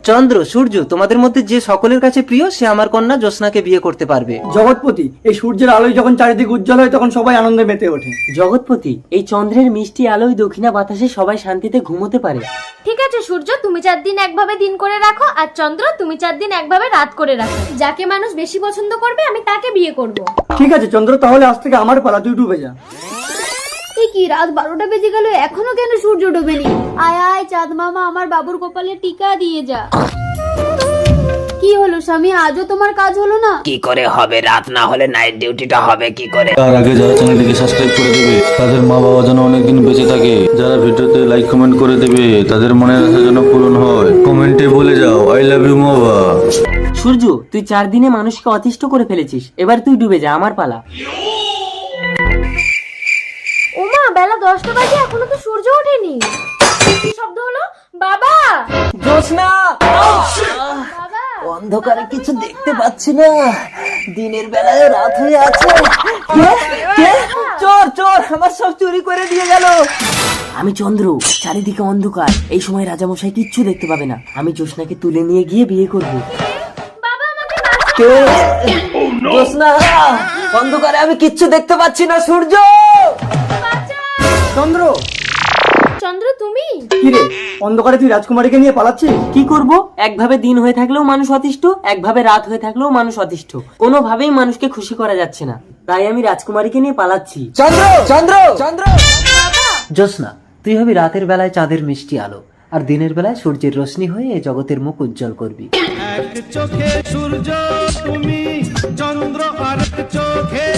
চন্দ্র, সূর্য, তোমাদের মধ্যে যে সকলের কাছে প্রিয় সে আমার কন্যা জ্যোৎস্নাকে বিয়ে করতে পারবে। জগৎপতি, এই সূর্যের আলোয় যখন চারিদিকে উজ্জ্বল হয় তখন সবাই আনন্দে মেতে ওঠে। জগৎপতি, এই চন্দ্রের মিষ্টি আলোয় দক্ষিণা বাতাসে সবাই শান্তিতে ঘুমোতে পারে। ঠিক আছে সূর্য, তুমি 4 দিন একভাবে দিন করে রাখো, আর চন্দ্র তুমি 4 দিন একভাবে রাত করে রাখো। যাকে মানুষ বেশি পছন্দ করবে আমি তাকে বিয়ে করব। ঠিক আছে চন্দ্র, তাহলে আজ থেকে আমার পালা, তুই ডুবে যা। কি রাত 12টা বেজে গেল, এখনো কেন সূর্য ডোবেনি? আয় আয় চাঁদ মামা, আমার বাবুর কপালে টিকা দিয়ে যা। কি হলো স্বামী, আজও তোমার কাজ হলো না? কি করে হবে, রাত না হলে নাইট ডিউটিটা হবে কি করে? তার আগে যারা চ্যানেলটিকে সাবস্ক্রাইব করে দেবে তাদের মা বাবা যেন অনেকদিন বেঁচে থাকে, যারা ভিডিওতে লাইক কমেন্ট করে দেবে তাদের মনের আশা যেন পূরণ হয়, কমেন্টে বলে যাও আই লাভ ইউ বাবা। সূর্য, তুই 4 দিনে মানুষকে অতিষ্ঠ করে ফেলেছিস, এবার তুই ডুবে যা, আমার পালা। ওমা, বেলা 10টা বাজে, এখনো তো সূর্য ওঠেনি। কি শব্দ হলো? বাবা! জ্যোৎস্না, বাবা! অন্ধকারে কিছু দেখতে পাচ্ছি না, দিনের বেলায় রাত হয়ে আছে। চোর চোর, আমার সব চুরি করে দিয়ে গেল। আমি চন্দ্র, চারিদিকে অন্ধকার, এই সময় রাজামশাই কিচ্ছু দেখতে পাবে না। আমি জ্যোৎস্নাকে তুলে নিয়ে গিয়ে বিয়ে করব। বাবা আমাকে বাঁচাও! কে? জ্যোৎস্না, অন্ধকারে আমি কিচ্ছু দেখতে পাচ্ছি না। সূর্য, চন্দ্র, চন্দ্র তুমি? কি রে, অন্ধকারে তুই রাজকুমারীকে নিয়ে পালাচ্ছিস? কি করব? একভাবে দিন হয়ে থাকলেও মানুষ অতিষ্ঠ, একভাবে রাত হয়ে থাকলেও মানুষ অতিষ্ঠ। কোনোভাবেই মানুষকে খুশি করা যাচ্ছে না, তাই আমি রাজকুমারীকে নিয়ে পালাচ্ছি। চন্দ্র, চন্দ্র, চন্দ্র। জ্যোৎস্না, তুই হবি রাতের বেলায় চাঁদের মিষ্টি আলো, আর দিনের বেলায় সূর্যের রোশনি হয়ে এই জগতের মুখ উজ্জ্বল করবি। এক চোখে সূর্য তুমি, চন্দ্র আর এক চোখে